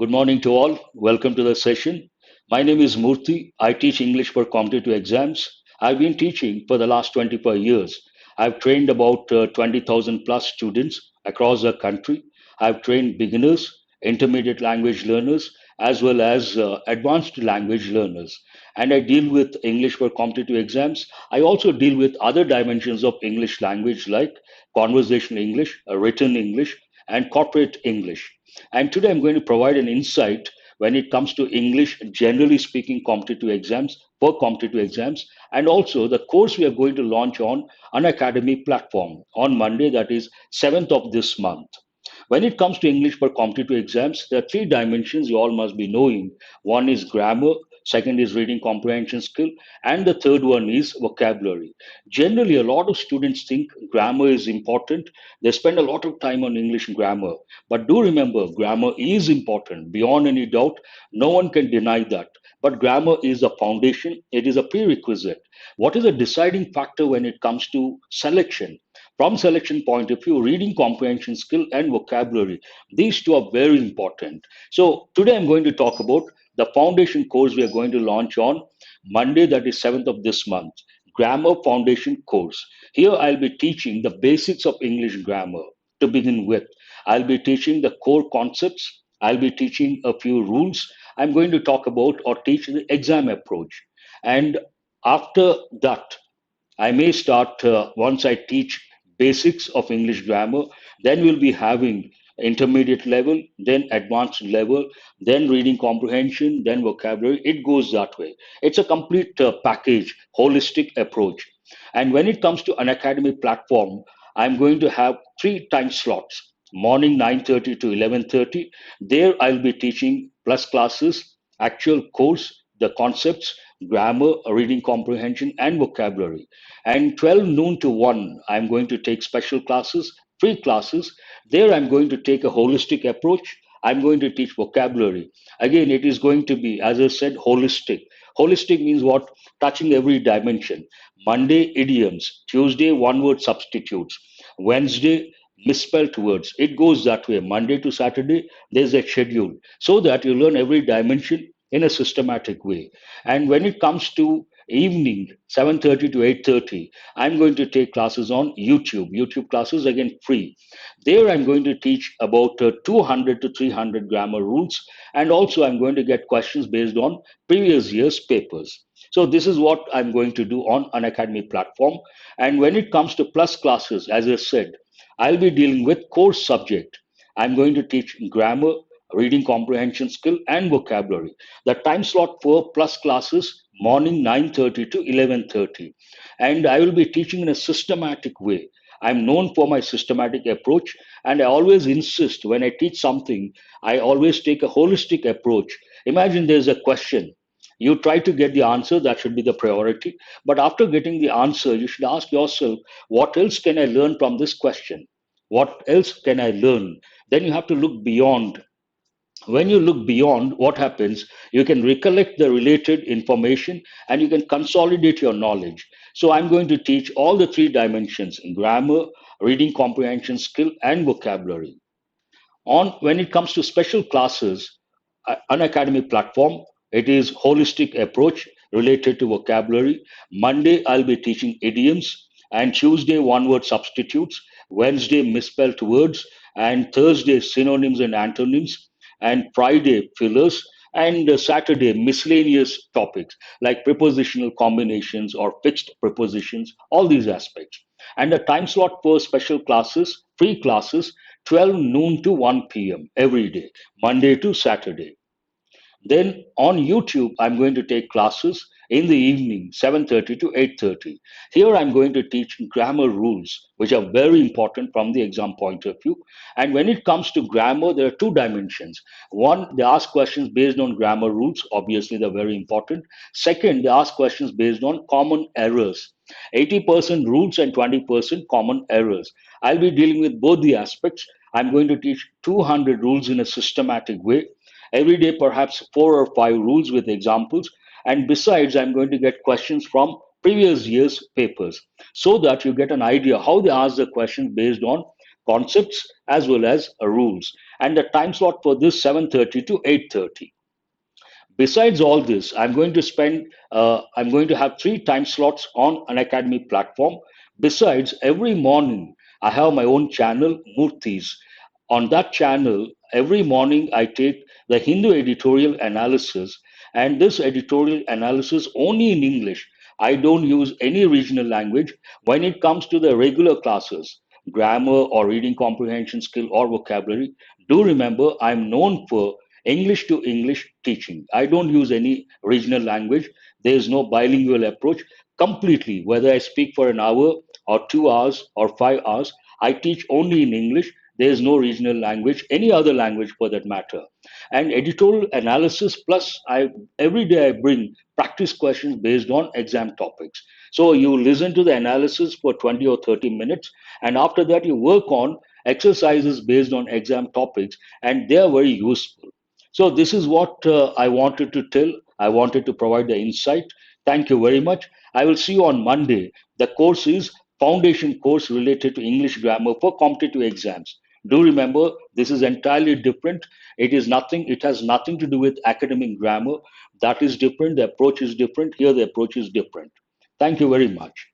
Good morning to all. Welcome to the session. My name is Murthy. I teach English for competitive exams. I've been teaching for the last 25 years. I've trained about 20,000 plus students across the country. I've trained beginners, intermediate language learners, as well as advanced language learners. And I deal with English for competitive exams. I also deal with other dimensions of English language like conversational English, written English, and corporate English. And today I'm going to provide an insight when it comes to English, generally speaking, competitive exams, for competitive exams, and also the course we are going to launch on an academy platform on Monday, that is 7th of this month. When it comes to English for competitive exams, there are three dimensions you all must be knowing. One is grammar, second is reading comprehension skill, and the third one is vocabulary. Generally, a lot of students think grammar is important. They spend a lot of time on English grammar. But do remember, grammar is important beyond any doubt. No one can deny that. But grammar is a foundation, it is a prerequisite. What is a deciding factor when it comes to selection? From selection point of view, reading comprehension skill and vocabulary, these two are very important. So today I'm going to talk about the foundation course we are going to launch on Monday, that is 7th of this month. Grammar Foundation course. Here I'll be teaching the basics of English grammar to begin with. I'll be teaching the core concepts. I'll be teaching a few rules. I'm going to talk about or teach the exam approach. And after that, I may start once I teach basics of English grammar, then we'll be having intermediate level, then advanced level, then reading comprehension, then vocabulary. It goes that way. It's a complete package, holistic approach. And when it comes to an academy platform, I'm going to have three time slots. Morning 9:30 to 11:30. There I'll be teaching plus classes, actual course, the concepts, grammar, reading comprehension, and vocabulary. And 12 noon to 1, I'm going to take special classes, free classes. There, I'm going to take a holistic approach. I'm going to teach vocabulary. Again, it is going to be, as I said, holistic. Holistic means what? Touching every dimension. Monday, idioms. Tuesday, one word substitutes. Wednesday, misspelled words. It goes that way. Monday to Saturday, there's a schedule so that you learn every dimension in a systematic way. And when it comes to evening 7:30 to 8:30, I'm going to take classes on YouTube classes, again free. There I'm going to teach about 200 to 300 grammar rules, and also I'm going to get questions based on previous year's papers. So this is what I'm going to do on an academy platform. And when it comes to plus classes, as I said, I'll be dealing with course subject. I'm going to teach grammar, reading comprehension skill, and vocabulary. The time slot for plus classes morning 9:30 to 11:30, and I will be teaching in a systematic way. I'm known for my systematic approach, and I always insist when I teach something, I always take a holistic approach. Imagine there's a question. You try to get the answer, that should be the priority. But after getting the answer, you should ask yourself, what else can I learn from this question? What else can I learn? Then you have to look beyond. When you look beyond, what happens? You can recollect the related information and you can consolidate your knowledge. So I'm going to teach all the three dimensions: grammar, reading comprehension skill, and vocabulary. On when it comes to special classes, an academy platform, it is holistic approach related to vocabulary. Monday I'll be teaching idioms, and Tuesday one word substitutes, Wednesday misspelled words, and Thursday synonyms and antonyms, and Friday fillers, and Saturday miscellaneous topics like prepositional combinations or fixed prepositions, all these aspects. And the time slot for special classes, free classes, 12 noon to 1 p.m. every day, Monday to Saturday. Then on YouTube, I'm going to take classes in the evening, 7:30 to 8:30. Here I'm going to teach grammar rules, which are very important from the exam point of view. And when it comes to grammar, there are two dimensions. One, they ask questions based on grammar rules. Obviously, they're very important. Second, they ask questions based on common errors. 80% rules and 20% common errors. I'll be dealing with both the aspects. I'm going to teach 200 rules in a systematic way. Every day, perhaps four or five rules with examples. And besides, I'm going to get questions from previous year's papers so that you get an idea how they ask the question based on concepts as well as rules. And the time slot for this 7:30 to 8:30. Besides all this, I'm going to have three time slots on an academy platform. Besides, every morning I have my own channel, Murthy's. On that channel, every morning I take the Hindu editorial analysis, and this editorial analysis only in English. I don't use any regional language when it comes to the regular classes, grammar or reading comprehension skill or vocabulary. Do remember, I'm known for English to English teaching. I don't use any regional language. There is no bilingual approach. Completely, whether I speak for an hour or 2 hours or 5 hours, I teach only in English. There is no regional language, any other language for that matter. And editorial analysis plus I every day I bring practice questions based on exam topics. So you listen to the analysis for 20 or 30 minutes, and after that you work on exercises based on exam topics, and they are very useful. So this is what I wanted to tell. I wanted to provide the insight. Thank you very much. I will see you on Monday. The course is foundation course related to English grammar for competitive exams. Do remember, this is entirely different. It is nothing. It has nothing to do with academic grammar. That is different. The approach is different. Here, the approach is different. Thank you very much.